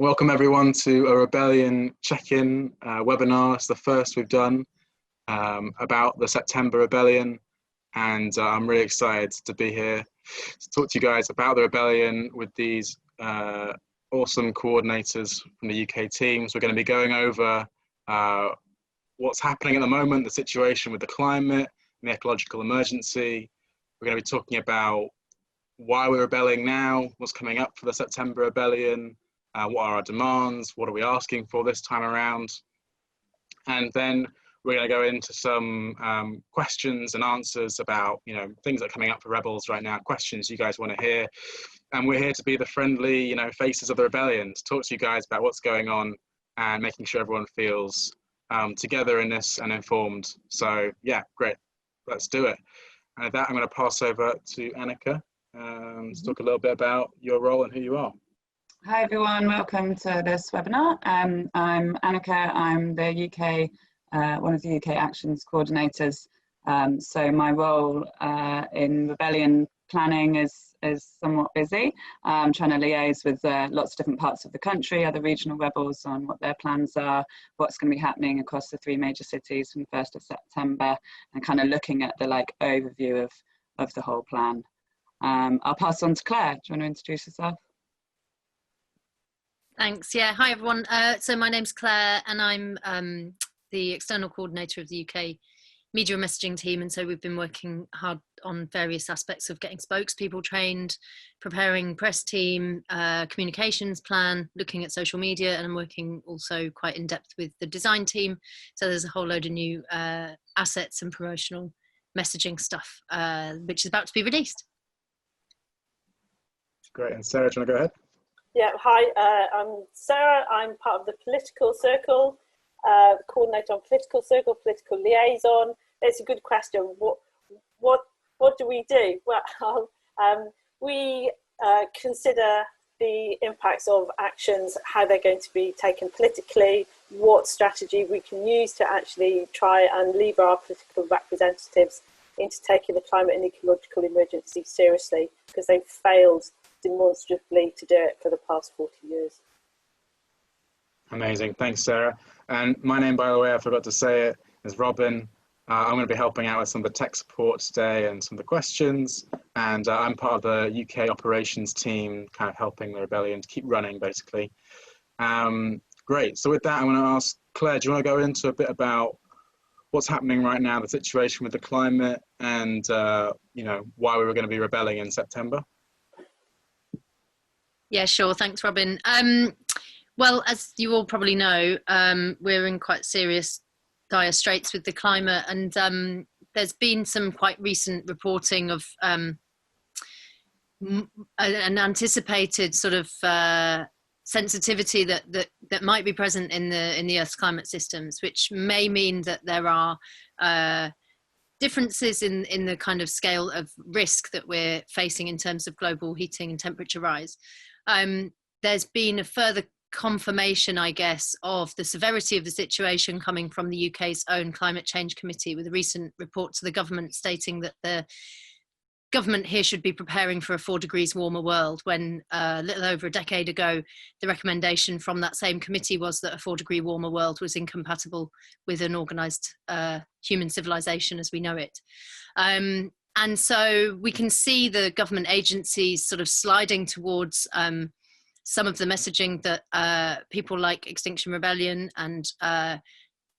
Welcome everyone to a Rebellion check-in webinar. It's the first we've done about the September Rebellion, and I'm really excited to be here to talk to you guys about the Rebellion with these awesome coordinators from the UK teams. We're going to be going over what's happening at the moment, the situation with the climate and the ecological emergency. We're going to be talking about why we're rebelling now, what's coming up for the September Rebellion, what are our demands, what are we asking for this time around, and then we're going to go into some questions and answers about things that are coming up for rebels right now, questions you guys want to hear, and we're here to be the friendly faces of the rebellion, to talk to you guys about what's going on and making sure everyone feels together in this and informed. So yeah, great, let's do it. And with that, I'm going to pass over to Anneka to talk a little bit about your role and who you are. Hi everyone, welcome to this webinar. I'm Anneka, I'm the UK, one of the UK Actions coordinators. So my role in rebellion planning is somewhat busy. I'm trying to liaise with lots of different parts of the country, other regional rebels, on what their plans are, what's going to be happening across the 3 major cities from the 1st of September, and kind of looking at the overview of the whole plan. I'll pass on to Claire. Do you want to introduce yourself? Thanks. Yeah. Hi, everyone. So my name's Claire, and I'm the external coordinator of the UK media and messaging team. And so we've been working hard on various aspects of getting spokespeople trained, preparing press team, communications plan, looking at social media, and I'm working also quite in depth with the design team. So there's a whole load of new assets and promotional messaging stuff, which is about to be released. Great. And Sarah, do you want to go ahead? Yeah, hi, I'm Sarah. I'm part of the political circle, coordinator on political circle, political liaison. It's a good question. What do we do? Well, we consider the impacts of actions, how they're going to be taken politically, what strategy we can use to actually try and lever our political representatives into taking the climate and ecological emergency seriously, because they've failed demonstrably to do it for the past 40 years. Amazing, thanks Sarah. And my name, by the way, I forgot to say it, is Robin. I'm going to be helping out with some of the tech support today and some of the questions, and I'm part of the UK operations team, kind of helping the rebellion to keep running basically. Great, so with that I'm going to ask Claire, do you want to go into a bit about what's happening right now, the situation with the climate, and why we were going to be rebelling in September? Yeah, sure. Thanks, Robin. Well, as you all probably know, we're in quite serious dire straits with the climate, and there's been some quite recent reporting of an anticipated sort of sensitivity that might be present in the Earth's climate systems, which may mean that there are differences in the kind of scale of risk that we're facing in terms of global heating and temperature rise. There's been a further confirmation, I guess, of the severity of the situation coming from the UK's own Climate Change Committee, with a recent report to the government stating that the government here should be preparing for a 4 degrees warmer world, when a little over a decade ago, the recommendation from that same committee was that a 4 degree warmer world was incompatible with an organised human civilization as we know it. And so we can see the government agencies sort of sliding towards some of the messaging that people like Extinction Rebellion and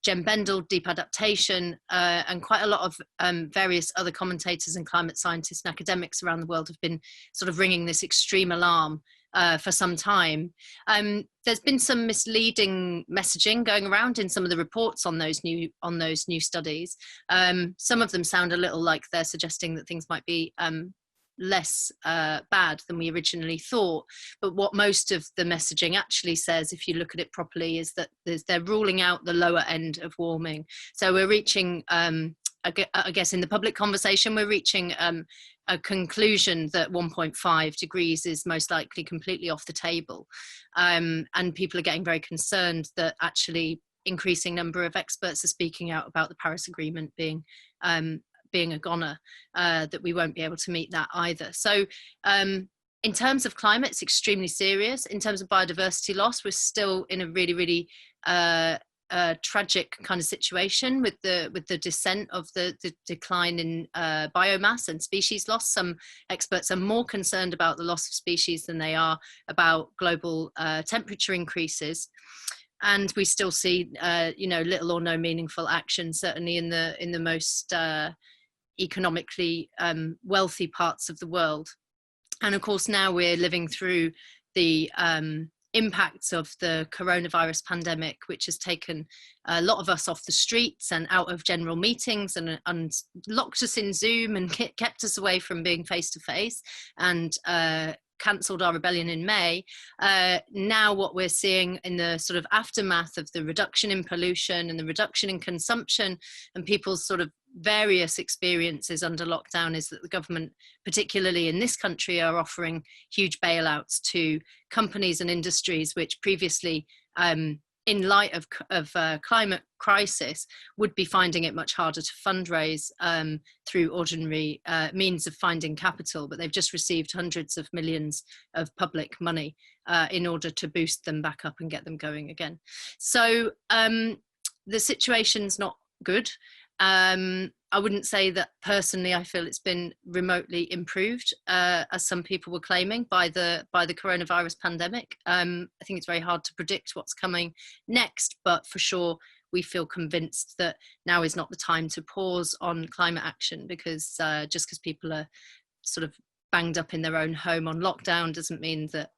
Jem Bendel, Deep Adaptation, and quite a lot of various other commentators and climate scientists and academics around the world have been sort of ringing this extreme alarm for some time. There's been some misleading messaging going around in some of the reports on those new studies. Some of them sound a little like they're suggesting that things might be less bad than we originally thought, but what most of the messaging actually says, if you look at it properly, is that they're ruling out the lower end of warming. So we're reaching, I guess in the public conversation, we're reaching a conclusion that 1.5 degrees is most likely completely off the table, and people are getting very concerned that actually increasing number of experts are speaking out about the Paris Agreement being a goner, that we won't be able to meet that either. So in terms of climate, it's extremely serious. In terms of biodiversity loss, we're still in a really, really tragic kind of situation with the descent of the decline in biomass and species loss. Some experts are more concerned about the loss of species than they are about global temperature increases. And we still see, little or no meaningful action, certainly in the most economically wealthy parts of the world. And of course, now we're living through the impacts of the coronavirus pandemic, which has taken a lot of us off the streets and out of general meetings and locked us in Zoom and kept us away from being face to face, and cancelled our rebellion in May. Now what we're seeing in the sort of aftermath of the reduction in pollution and the reduction in consumption and people's sort of various experiences under lockdown is that the government, particularly in this country, are offering huge bailouts to companies and industries which previously, in light of climate crisis, would be finding it much harder to fundraise through ordinary means of finding capital, but they've just received hundreds of millions of public money in order to boost them back up and get them going again. So the situation's not good. I wouldn't say that personally I feel it's been remotely improved, as some people were claiming, by the coronavirus pandemic. I think it's very hard to predict what's coming next, but for sure we feel convinced that now is not the time to pause on climate action, because just because people are sort of banged up in their own home on lockdown doesn't mean that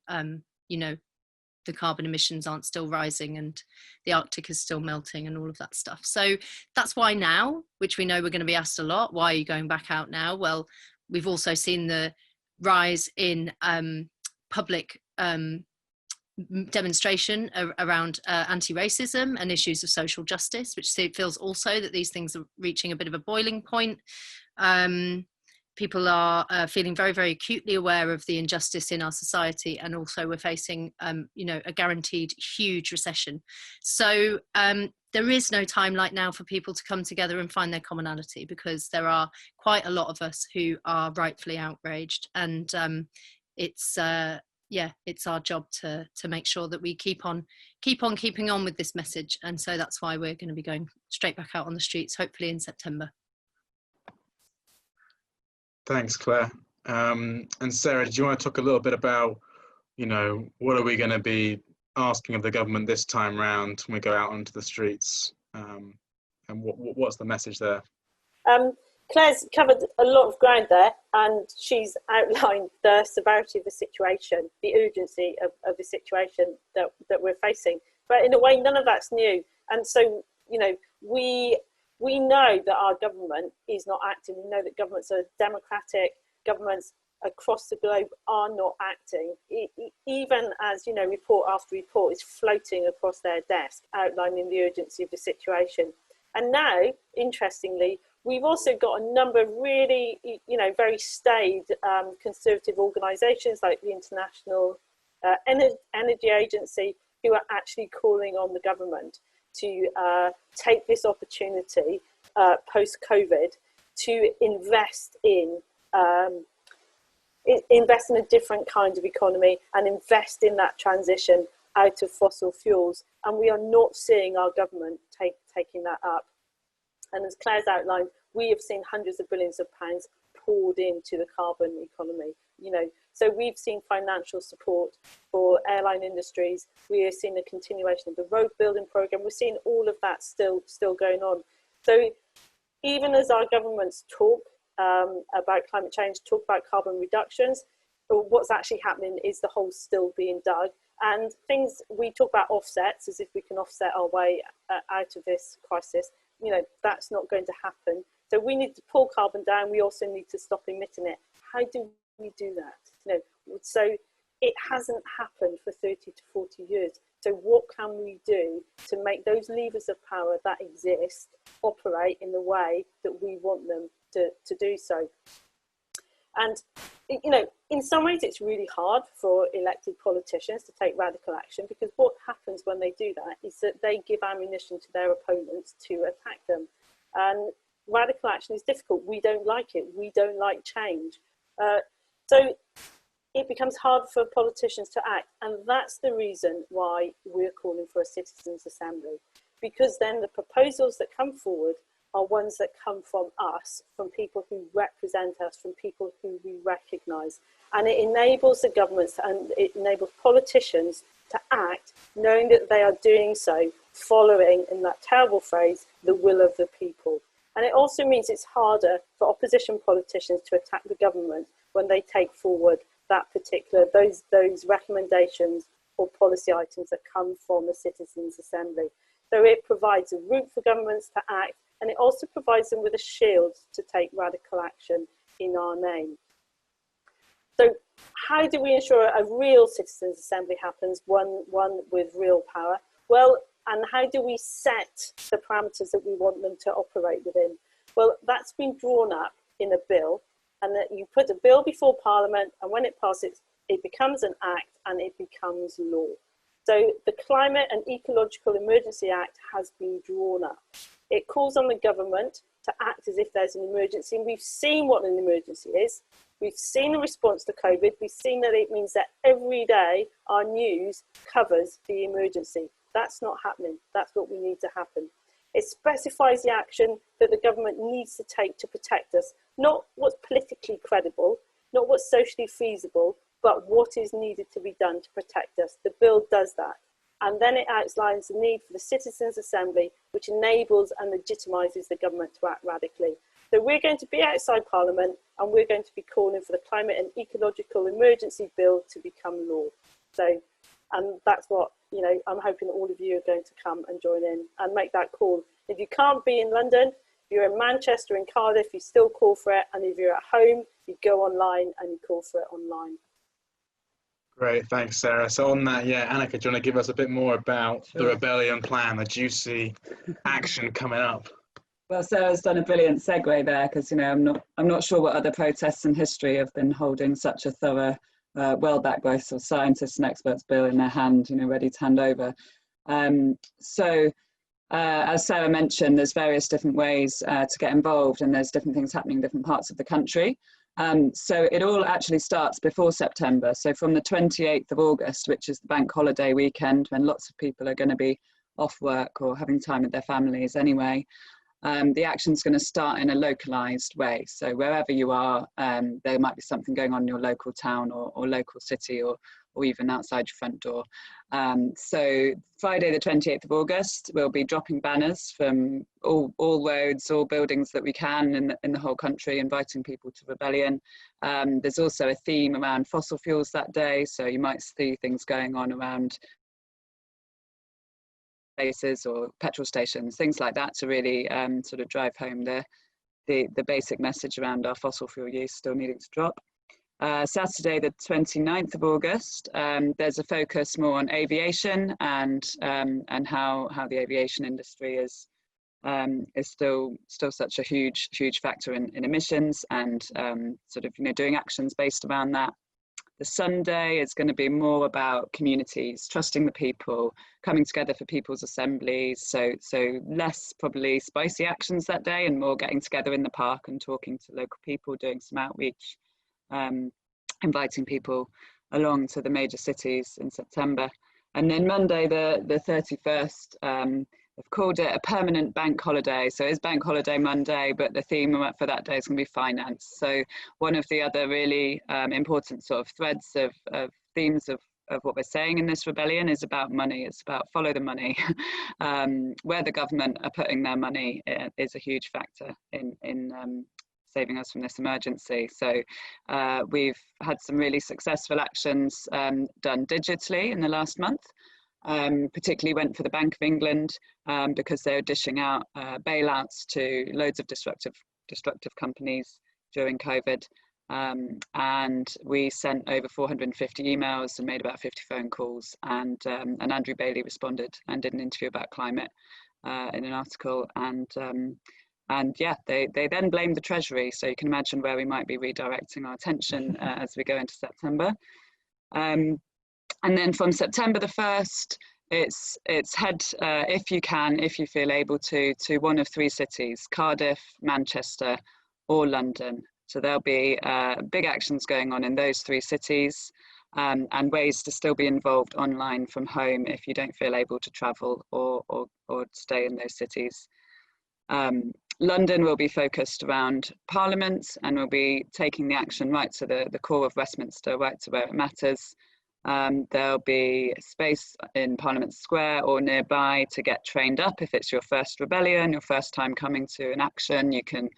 the carbon emissions aren't still rising and the Arctic is still melting and all of that stuff. So that's why now, which we know we're going to be asked a lot, why are you going back out now? Well, we've also seen the rise in public demonstration around anti-racism and issues of social justice, which feels also that these things are reaching a bit of a boiling point. People are feeling very, very acutely aware of the injustice in our society, and also we're facing, a guaranteed huge recession. So there is no time like now for people to come together and find their commonality, because there are quite a lot of us who are rightfully outraged, and it's our job to make sure that we keep on keeping on with this message. And so that's why we're going to be going straight back out on the streets, hopefully in September. Thanks, Claire. And Sarah, do you want to talk a little bit about, what are we going to be asking of the government this time round when we go out onto the streets? And what's the message there? Claire's covered a lot of ground there, and she's outlined the severity of the situation, the urgency of the situation that we're facing. But in a way, none of that's new. And so, we know that our government is not acting. We know that governments are democratic. Governments across the globe are not acting. Even as, report after report is floating across their desk, outlining the urgency of the situation. And now, interestingly, we've also got a number of really, very staid conservative organisations like the International Energy Agency, who are actually calling on the government to take this opportunity post-COVID to invest in a different kind of economy and invest in that transition out of fossil fuels. And we are not seeing our government taking that up. And as Claire's outlined, we have seen hundreds of billions of pounds poured into the carbon economy. So we've seen financial support for airline industries. We are seeing a continuation of the road building programme. We're seeing all of that still going on. So even as our governments talk about climate change, talk about carbon reductions, what's actually happening is the hole's still being dug. And things, we talk about offsets as if we can offset our way out of this crisis. That's not going to happen. So we need to pull carbon down. We also need to stop emitting it. How do we do that? So it hasn't happened for 30 to 40 years. So what can we do to make those levers of power that exist operate in the way that we want them to do so? And, in some ways it's really hard for elected politicians to take radical action, because what happens when they do that is that they give ammunition to their opponents to attack them. And radical action is difficult. We don't like it. We don't like change. So it becomes hard for politicians to act. And that's the reason why we're calling for a citizens' assembly, because then the proposals that come forward are ones that come from us, from people who represent us, from people who we recognise. And it enables the governments and it enables politicians to act, knowing that they are doing so, following, in that terrible phrase, the will of the people. And it also means it's harder for opposition politicians to attack the government when they take forward that particular, those recommendations or policy items that come from the Citizens' Assembly. So it provides a route for governments to act, and it also provides them with a shield to take radical action in our name. So how do we ensure a real Citizens' Assembly happens, one with real power? Well, and how do we set the parameters that we want them to operate within? Well, that's been drawn up in a bill, and that you put a bill before Parliament, and when it passes, it becomes an act and it becomes law. So the Climate and Ecological Emergency Act has been drawn up. It calls on the government to act as if there's an emergency, and we've seen what an emergency is. We've seen the response to COVID. We've seen that it means that every day our news covers the emergency. That's not happening. That's what we need to happen. It specifies the action that the government needs to take to protect us, not what's politically credible, not what's socially feasible, but what is needed to be done to protect us. The bill does that. And then it outlines the need for the Citizens' Assembly, which enables and legitimises the government to act radically. So we're going to be outside Parliament, and we're going to be calling for the Climate and Ecological Emergency Bill to become law. So, and that's what, you know, I'm hoping that all of you are going to come and join in and make that call. If you can't be in London, if you're in Manchester, in Cardiff, you still call for it. And if you're at home, you go online and you call for it online. Great, thanks, Sarah. So on that, yeah, Anneka, do you want to give us a bit more about the rebellion plan, the juicy action coming up? Well, Sarah's done a brilliant segue there, because, you know, I'm not sure what other protests in history have been holding such a thorough, well-backed voice of scientists and experts bill in their hand, you know, ready to hand over. As Sarah mentioned, there's various different ways to get involved, and there's different things happening in different parts of the country. So it all actually starts before September. So from the 28th of August, which is the bank holiday weekend, when lots of people are going to be off work or having time with their families anyway, the action's going to start in a localised way. So wherever you are, there might be something going on in your local town or local city, or even outside your front door. So Friday the 28th of August, we'll be dropping banners from all roads, all buildings that we can in the whole country, inviting people to rebellion. There's also a theme around fossil fuels that day, so you might see things going on around places or petrol stations, things like that, to really sort of drive home the basic message around our fossil fuel use still needing to drop. Saturday the 29th of August, there's a focus more on aviation and how the aviation industry is still such a huge factor in emissions, and sort of, you know, doing actions based around that. The Sunday is going to be more about communities, trusting the people, coming together for people's assemblies. So less probably spicy actions that day, and more getting together in the park and talking to local people, doing some outreach, inviting people along to the major cities in September. And then Monday, the 31st, they've called it a permanent bank holiday. So it's bank holiday Monday, but the theme for that day is going to be finance. So one of the other really important sort of threads of themes of what we're saying in this rebellion is about money. It's about follow the money. Where the government are putting their money is a huge factor in saving us from this emergency. So we've had some really successful actions done digitally in the last month. Particularly went for the Bank of England because they're dishing out bailouts to loads of destructive companies during COVID. And we sent over 450 emails and made about 50 phone calls, and Andrew Bailey responded and did an interview about climate in an article, and yeah, they then blamed the Treasury, so you can imagine where we might be redirecting our attention as we go into September. And then from September the 1st, it's head, if you feel able to one of three cities: Cardiff, Manchester, or London. So there'll be big actions going on in those 3 cities, and ways to still be involved online from home if you don't feel able to travel or stay in those cities. London will be focused around Parliament, and will be taking the action right to the core of Westminster, right to where it matters. There'll be space in Parliament Square or nearby to get trained up. If it's your first rebellion, your first time coming to an action, you can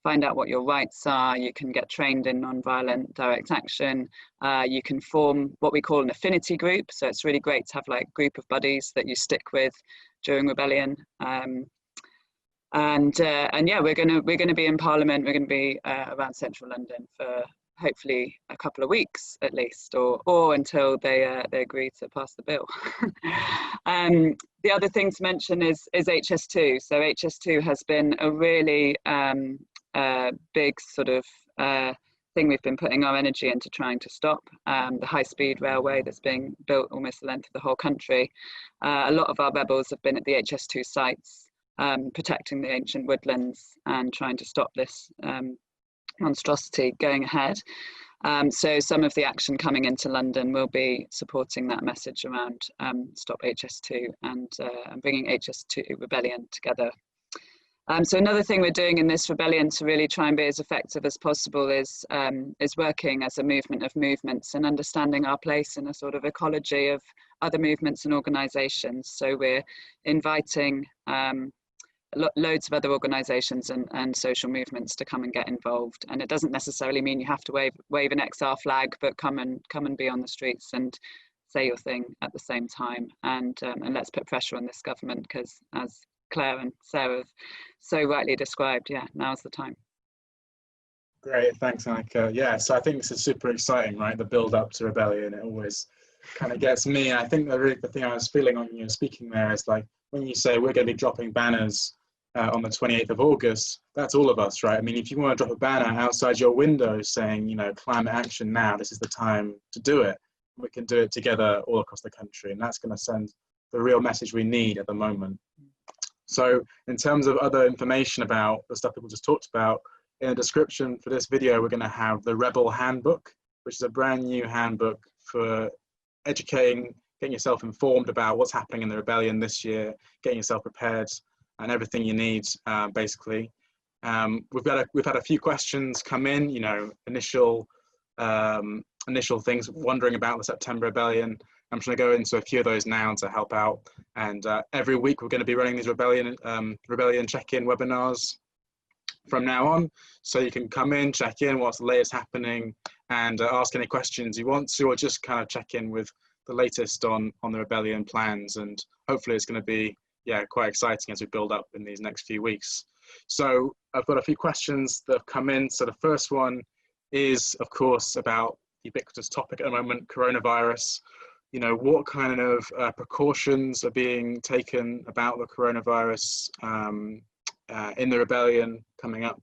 find out what your rights are, you can get trained in non-violent direct action, you can form what we call an affinity group. So it's really great to have like a group of buddies that you stick with during rebellion. And yeah, we're gonna be in Parliament. We're gonna be around central London for hopefully a couple of weeks at least, or until they agree to pass the bill. The other thing to mention is HS2. So HS2 has been a really big sort of thing we've been putting our energy into trying to stop. The high-speed railway that's being built almost the length of the whole country. A lot of our rebels have been at the HS2 sites, protecting the ancient woodlands and trying to stop this monstrosity going ahead. So some of the action coming into London will be supporting that message around Stop HS2 and bringing HS2 rebellion together. So another thing we're doing in this rebellion to really try and be as effective as possible is working as a movement of movements and understanding our place in a sort of ecology of other movements and organisations. So we're inviting loads of other organisations and social movements to come and get involved, and it doesn't necessarily mean you have to wave an XR flag, but come and be on the streets and say your thing at the same time, and let's put pressure on this government, because as Claire and Sarah have so rightly described, yeah, now's the time. Great, thanks, Anneka. Yeah, so I think this is super exciting, right? The build up to rebellion, it always kind of gets me. I think the thing I was feeling on you speaking there is like, when you say we're going to be dropping banners on the 28th of August, that's all of us, right? I mean, if you want to drop a banner outside your window saying, you know, climate action now, this is the time to do it, we can do it together all across the country, and that's going to send the real message we need at the moment. So in terms of other information about the stuff people just talked about, in the description for this video, we're going to have the Rebel Handbook, which is a brand new handbook for educating, getting yourself informed about what's happening in the rebellion this year, getting yourself prepared, and everything you need, basically. We've had a few questions come in, you know, initial things, wondering about the September rebellion. I'm just going to go into a few of those now to help out. And every week we're going to be running these rebellion check-in webinars from now on. So you can come in, check in what's the latest happening, and ask any questions you want to, or just kind of check in with the latest on the rebellion plans. And hopefully it's going to be, yeah, quite exciting as we build up in these next few weeks. So I've got a few questions that have come in. So the first one is, of course, about the ubiquitous topic at the moment, coronavirus. You know, what kind of precautions are being taken about the coronavirus in the rebellion coming up?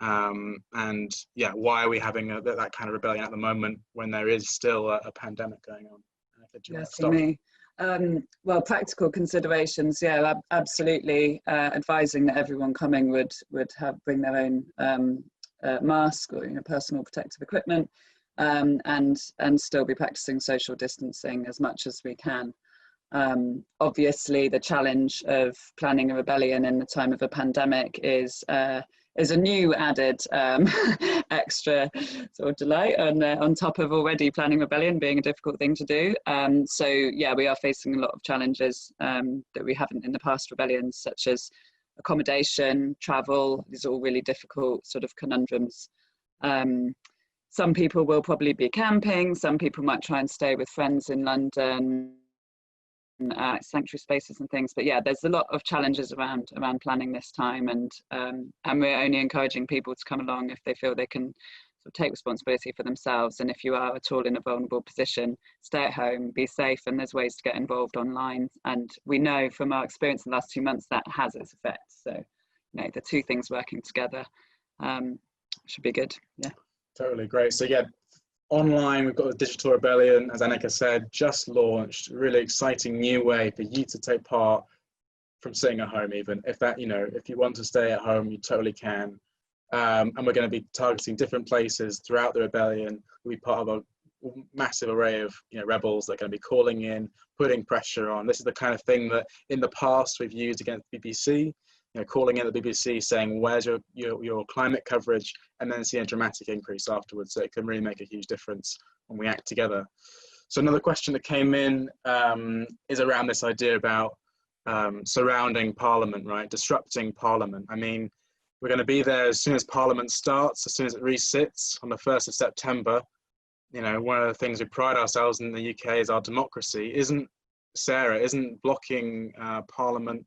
And yeah, why are we having that kind of rebellion at the moment when there is still a pandemic going on? Yes, for me. Well, practical considerations, yeah, absolutely. Advising that everyone coming would bring their own mask or, you know, personal protective equipment, and still be practicing social distancing as much as we can. Obviously, the challenge of planning a rebellion in the time of a pandemic is a new added extra sort of delight on top of already planning rebellion being a difficult thing to do. So yeah, we are facing a lot of challenges that we haven't in the past rebellions, such as accommodation, travel. These are all really difficult sort of conundrums. Some people will probably be camping, some people might try and stay with friends in London, sanctuary spaces and things, but yeah, there's a lot of challenges around planning this time, and we're only encouraging people to come along if they feel they can sort of take responsibility for themselves. And if you are at all in a vulnerable position, stay at home, be safe, and there's ways to get involved online, and we know from our experience in the last 2 months that has its effects. So, you know, the two things working together should be good. Yeah, totally. Great. So yeah, online, we've got the Digital Rebellion, as Anneka said, just launched. Really exciting new way for you to take part from sitting at home, even if that, you know, if you want to stay at home, you totally can. And we're going to be targeting different places throughout the rebellion. We'll be part of a massive array of rebels that are going to be calling in, putting pressure on. This is the kind of thing that in the past we've used against the BBC, calling in the BBC saying, where's your climate coverage, and then seeing a dramatic increase afterwards. So it can really make a huge difference when we act together. So another question that came in is around this idea about surrounding Parliament, right? Disrupting Parliament. I mean, we're going to be there as soon as Parliament starts, as soon as it resits on the 1st of September. One of the things we pride ourselves in the UK is our democracy. Isn't blocking Parliament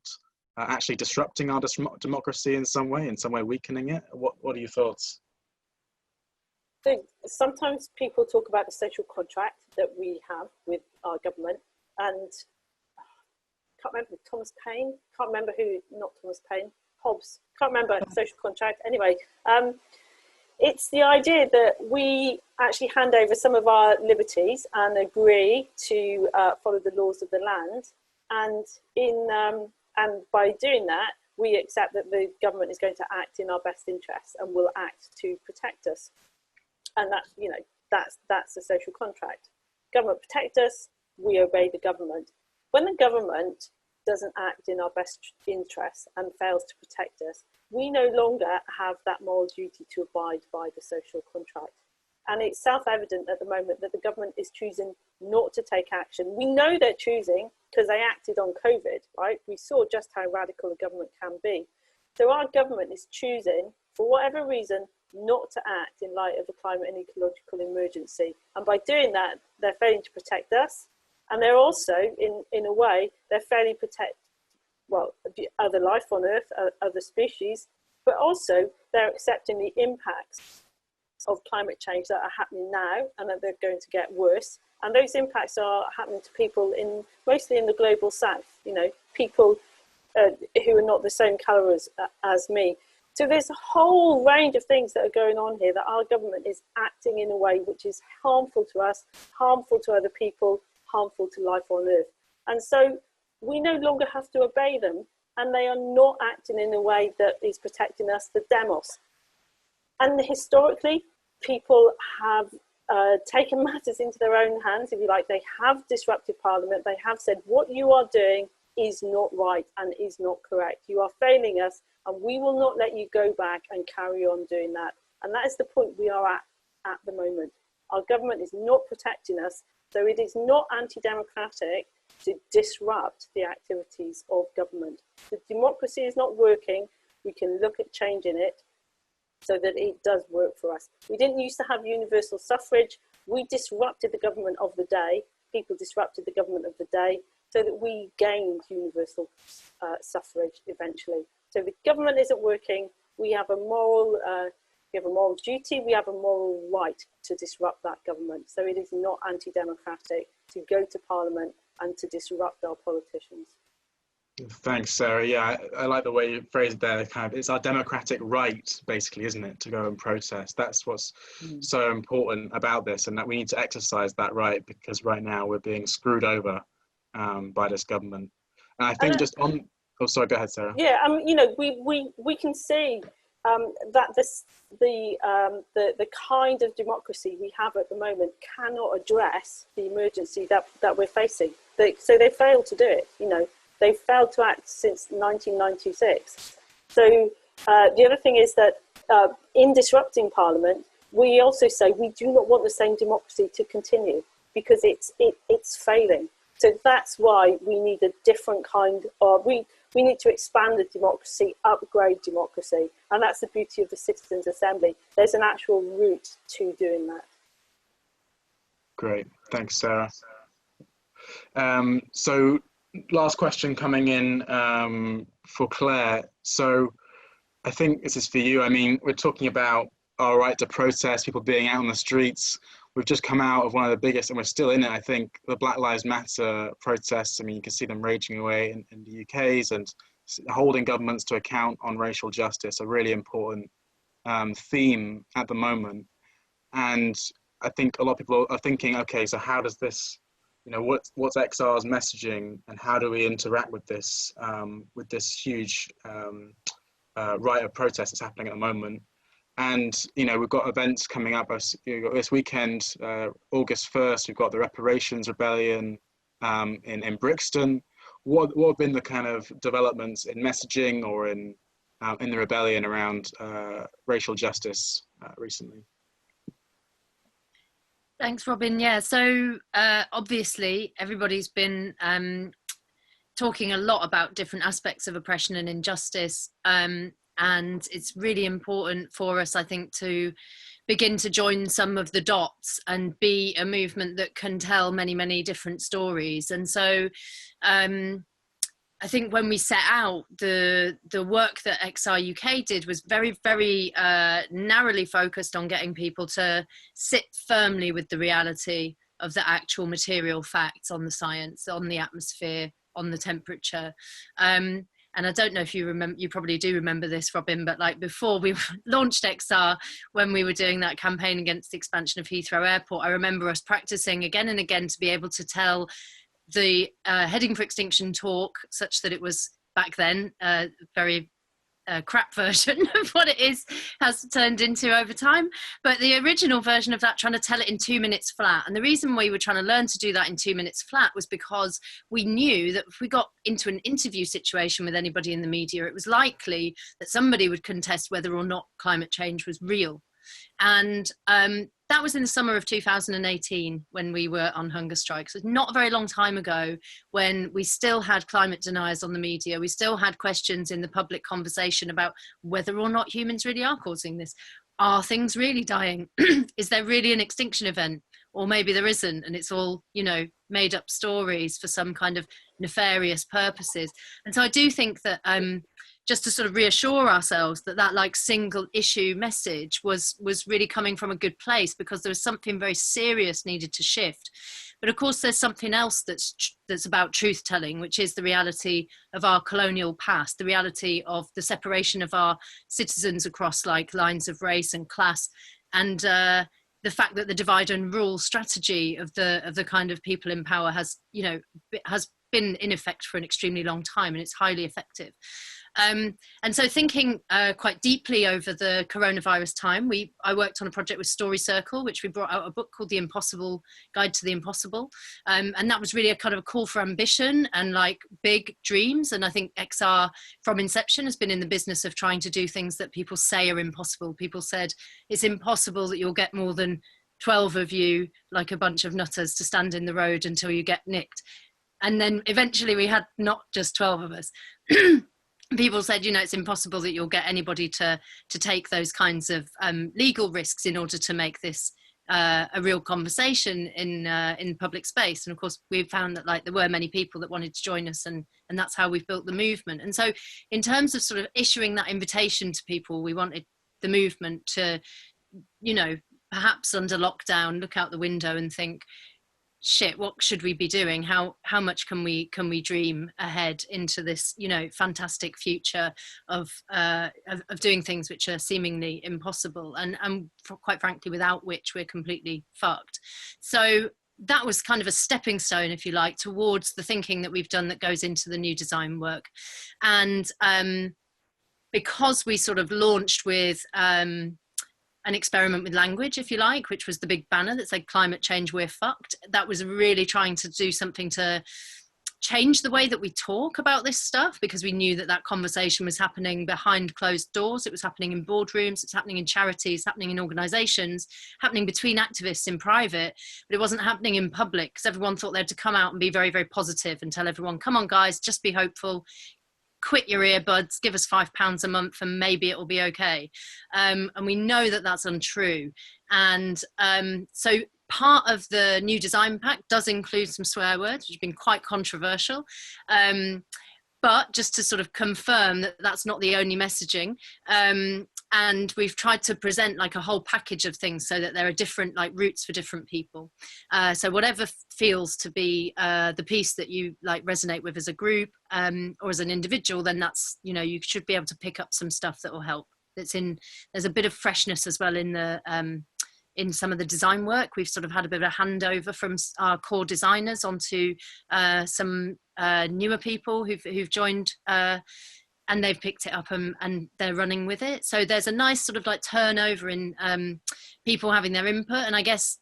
actually disrupting our democracy in some way weakening it? What are your thoughts? So sometimes people talk about the social contract that we have with our government, and can't remember Thomas Paine, Hobbes, can't remember social contract. Anyway, it's the idea that we actually hand over some of our liberties and agree to follow the laws of the land, and by doing that, we accept that the government is going to act in our best interests and will act to protect us. And that's the social contract. Government protect us, we obey the government. When the government doesn't act in our best interests and fails to protect us, we no longer have that moral duty to abide by the social contract. And it's self-evident at the moment that the government is choosing not to take action. We know they're choosing because they acted on COVID, right? We saw just how radical the government can be. So our government is choosing, for whatever reason, not to act in light of the climate and ecological emergency. And by doing that, they're failing to protect us. And they're also, in a way, they're failing to protect, other life on Earth, other species, but also they're accepting the impacts of climate change that are happening now and that they're going to get worse. And those impacts are happening to people mostly in the global south, people who are not the same colour as me. So there's a whole range of things that are going on here that our government is acting in a way which is harmful to us, harmful to other people, harmful to life on Earth. And so we no longer have to obey them, and they are not acting in a way that is protecting us, the demos. And historically, people have taken matters into their own hands, if you like. They have disrupted Parliament. They have said, what you are doing is not right and is not correct. You are failing us, and we will not let you go back and carry on doing that. And that is the point we are at the moment. Our government is not protecting us, so it is not anti-democratic to disrupt the activities of government. The democracy is not working. We can look at changing it so that it does work for us. We didn't used to have universal suffrage. We disrupted the government of the day. People disrupted the government of the day so that we gained universal suffrage eventually. So the government isn't working. We have a moral duty. We have a moral right to disrupt that government. So it is not anti-democratic to go to Parliament and to disrupt our politicians. Thanks, Sarah. Yeah, I like the way you phrased it there. It's our democratic right, basically, isn't it, to go and protest? That's what's so important about this, and that we need to exercise that right, because right now we're being screwed over by this government. And I think just on, oh, sorry, go ahead, Sarah. Yeah, we can see that the kind of democracy we have at the moment cannot address the emergency that we're facing. So they failed to do it. They failed to act since 1996. So the other thing is that in disrupting Parliament, we also say we do not want the same democracy to continue because it's failing. So that's why we need a different kind of, we need to expand the democracy, upgrade democracy. And that's the beauty of the Citizens' Assembly. There's an actual route to doing that. Great, thanks, Sarah. So last question coming in for Claire. So I think this is for you. I mean, we're talking about our right to protest, people being out on the streets. We've just come out of one of the biggest, and we're still in it, I think, the Black Lives Matter protests. I mean, you can see them raging away in the UK's, and holding governments to account on racial justice, a really important theme at the moment. And I think a lot of people are thinking, okay, so how does this, what's XR's messaging, and how do we interact with this huge right of protest that's happening at the moment? And we've got events coming up. You've got this weekend, August 1st. We've got the Reparations Rebellion in Brixton. What have been the kind of developments in messaging or in the rebellion around racial justice recently? Thanks, Robin. Yeah, so obviously everybody's been talking a lot about different aspects of oppression and injustice, and it's really important for us, I think, to begin to join some of the dots and be a movement that can tell many, many different stories. And so I think when we set out, the work that XRUK did was very, very narrowly focused on getting people to sit firmly with the reality of the actual material facts on the science, on the atmosphere, on the temperature. And I don't know if you remember, you probably do remember this, Robin, but like before we launched XR, when we were doing that campaign against the expansion of Heathrow Airport, I remember us practicing again and again to be able to tell the Heading for Extinction talk, such that it was back then very crap version of what it has turned into over time, but the original version of that, trying to tell it in 2 minutes flat. And the reason we were trying to learn to do that in 2 minutes flat was because we knew that if we got into an interview situation with anybody in the media, it was likely that somebody would contest whether or not climate change was real. And that was in the summer of 2018 when we were on hunger strikes. It's not a very long time ago, when we still had climate deniers on the media. We still had questions in the public conversation about whether or not humans really are causing this. Are things really dying? Is there really an extinction event? Or maybe there isn't, and it's all, made up stories for some kind of nefarious purposes. And so I do think that just to sort of reassure ourselves that that like single issue message was really coming from a good place, because there was something very serious needed to shift. But of course there's something else that's about truth telling, which is the reality of our colonial past, the reality of the separation of our citizens across like lines of race and class, and the fact that the divide and rule strategy of the kind of people in power has been in effect for an extremely long time, and it's highly effective. And so thinking quite deeply over the coronavirus time, I worked on a project with Story Circle, which we brought out a book called The Impossible Guide to the Impossible. And that was really a kind of a call for ambition and like big dreams. And I think XR from inception has been in the business of trying to do things that people say are impossible. People said, it's impossible that you'll get more than 12 of you, like a bunch of nutters, to stand in the road until you get nicked. And then eventually we had not just 12 of us. People said, it's impossible that you'll get anybody to take those kinds of legal risks in order to make this a real conversation in public space. And of course, we found that like there were many people that wanted to join us, and that's how we've built the movement. And so in terms of sort of issuing that invitation to people, we wanted the movement to, perhaps under lockdown, look out the window and think, shit, what should we be doing? How much can we dream ahead into this, fantastic future of doing things which are seemingly impossible, and quite frankly, without which we're completely fucked. So that was kind of a stepping stone, if you like, towards the thinking that we've done that goes into the new design work. And because we sort of launched with an experiment with language, if you like, which was the big banner that said climate change, we're fucked. That was really trying to do something to change the way that we talk about this stuff, because we knew that conversation was happening behind closed doors. It was happening in boardrooms, it's happening in charities, happening in organizations, happening between activists in private, but it wasn't happening in public, because everyone thought they had to come out and be very, very positive and tell everyone, come on guys, just be hopeful, quit your earbuds, give us £5 a month and maybe it will be okay. And we know that that's untrue. And so part of the new design pack does include some swear words, which have been quite controversial. But just to sort of confirm that that's not the only messaging. And we've tried to present like a whole package of things so that there are different like routes for different people. So whatever feels to be the piece that you like resonate with as a group or as an individual, then that's, you should be able to pick up some stuff that will help. There's a bit of freshness as well in the in some of the design work. We've sort of had a bit of a handover from our core designers onto some newer people who've joined and they've picked it up and they're running with it. So there's a nice sort of like turnover in people having their input. And I guess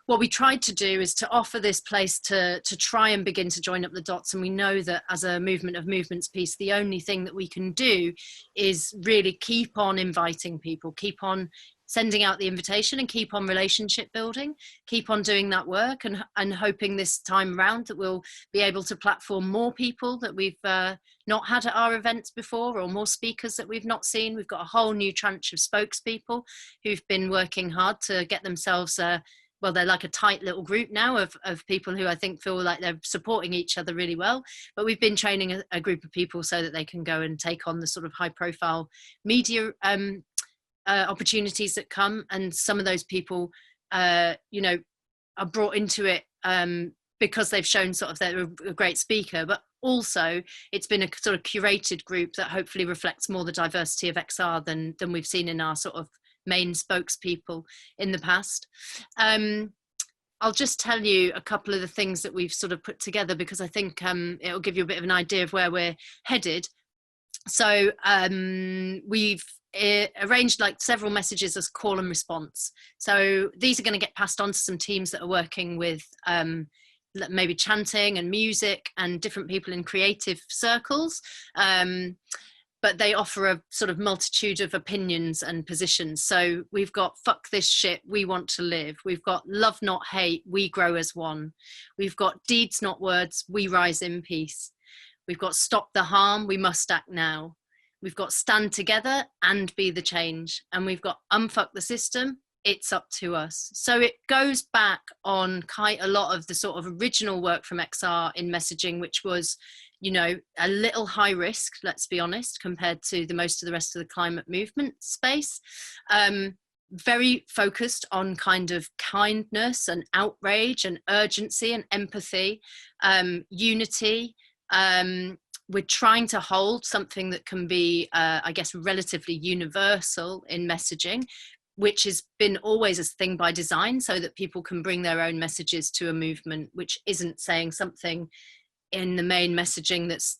what we tried to do is to offer this place to try and begin to join up the dots. And we know that as a movement of movements piece, the only thing that we can do is really keep on inviting people, keep on sending out the invitation, and keep on relationship building, keep on doing that work, and hoping this time around that we'll be able to platform more people that we've not had at our events before, or more speakers that we've not seen. We've got a whole new tranche of spokespeople who've been working hard to get themselves well, they're like a tight little group now of people who I think feel like they're supporting each other really well. But we've been training a group of people so that they can go and take on the sort of high profile media opportunities that come. And some of those people, you know, are brought into it because they've shown sort of they're a great speaker, but also it's been a sort of curated group that hopefully reflects more the diversity of XR than we've seen in our sort of main spokespeople in the past. I'll just tell you a couple of the things that we've sort of put together, because I think it'll give you a bit of an idea of where we're headed. So we've arranged like several messages as call and response. So these are going to get passed on to some teams that are working with maybe chanting and music and different people in creative circles. But they offer a sort of multitude of opinions and positions. So we've got fuck this shit, we want to live. We've got love not hate, we grow as one. We've got deeds not words, we rise in peace. We've got stop the harm, we must act now. We've got stand together and be the change. And we've got unfuck the system, it's up to us. So it goes back on quite a lot of the sort of original work from XR in messaging, which was, you know, a little high risk, let's be honest, compared to most of the rest of the climate movement space. Very focused on kind of kindness and outrage and urgency and empathy, unity. We're trying to hold something that can be, I guess, relatively universal in messaging, which has been always a thing by design, so that people can bring their own messages to a movement, which isn't saying something in the main messaging that's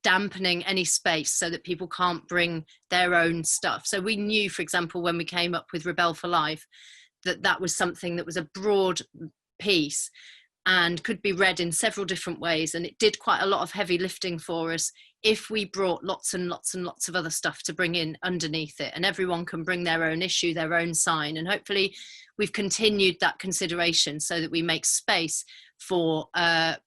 dampening any space, so that people can't bring their own stuff. So we knew, for example, when we came up with Rebel for Life, that was something that was a broad piece and could be read in several different ways. And it did quite a lot of heavy lifting for us if we brought lots and lots and lots of other stuff to bring in underneath it, and everyone can bring their own issue, their own sign. And hopefully we've continued that consideration so that we make space for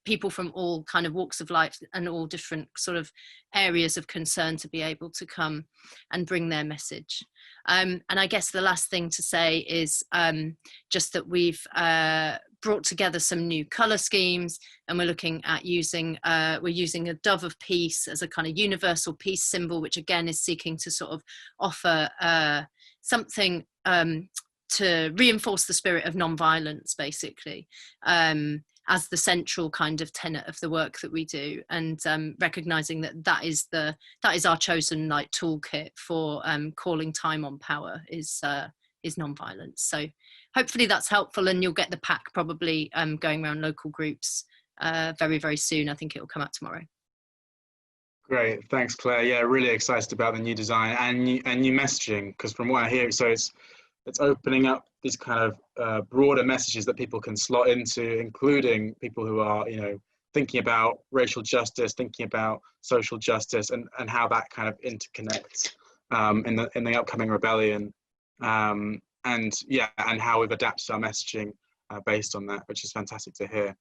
people from all kind of walks of life and all different sort of areas of concern to be able to come and bring their message. And I guess the last thing to say is just that we've brought together some new colour schemes, and we're looking at using a dove of peace as a kind of universal peace symbol, which again is seeking to sort of offer something to reinforce the spirit of non-violence, basically, as the central kind of tenet of the work that we do, and recognizing that is our chosen like toolkit for calling time on power is non-violence. So hopefully that's helpful, and you'll get the pack probably going around local groups very, very soon. I think it will come out tomorrow. Great, thanks, Claire. Yeah, really excited about the new design and new messaging, because from what I hear, so it's opening up these kind of broader messages that people can slot into, including people who are, you know, thinking about racial justice, thinking about social justice, and how that kind of interconnects in the upcoming rebellion, and how we've adapted our messaging based on that, which is fantastic to hear.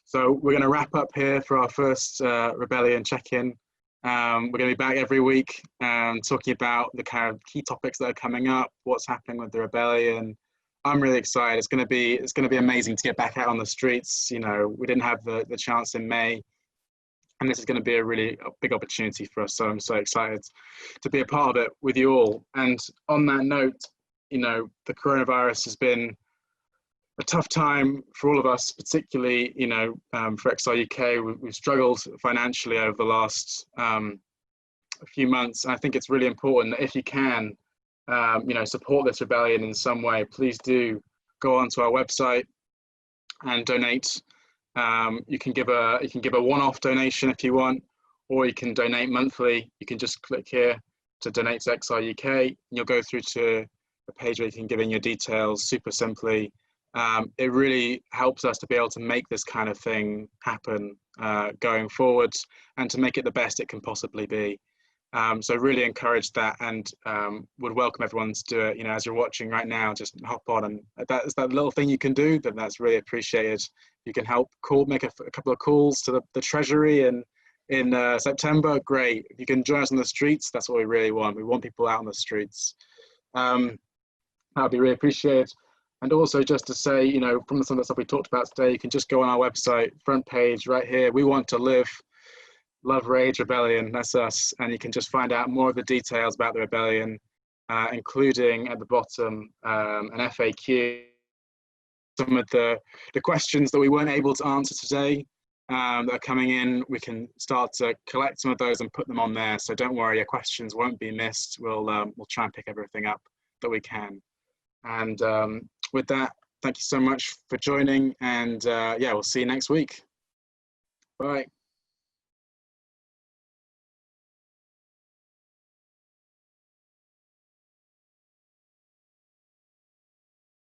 So we're going to wrap up here for our first rebellion check-in. We're going to be back every week talking about the kind of key topics that are coming up, what's happening with the rebellion. I'm really excited. It's going to be amazing to get back out on the streets. You know, we didn't have the chance in May, and this is going to be a really big opportunity for us. So I'm so excited to be a part of it with you all. And on that note, you know, the coronavirus has been a tough time for all of us, particularly, you know, for XR UK. We've struggled financially over the last few months. And I think it's really important that if you can, you know, support this rebellion in some way, please do go onto our website and donate. You can give a one-off donation if you want, or you can donate monthly. You can just click here to donate to XRUK, and you'll go through to a page where you can give in your details super simply. It really helps us to be able to make this kind of thing happen going forwards, and to make it the best it can possibly be. So really encourage that, and would welcome everyone to do it. You know, as you're watching right now, just hop on, and that's that little thing you can do, then that's really appreciated. You can help make a couple of calls to the Treasury in September, great. If you can join us on the streets, that's what we really want. We want people out on the streets. That would be really appreciated. And also just to say, you know, from some of the stuff we talked about today, you can just go on our website, front page right here. We want to live, love, rage, rebellion, that's us. And you can just find out more of the details about the rebellion, including at the bottom an FAQ, some of the questions that we weren't able to answer today that are coming in. We can start to collect some of those and put them on there. So don't worry, your questions won't be missed. We'll try and pick everything up that we can. And with that, thank you so much for joining, and yeah, we'll see you next week. Bye.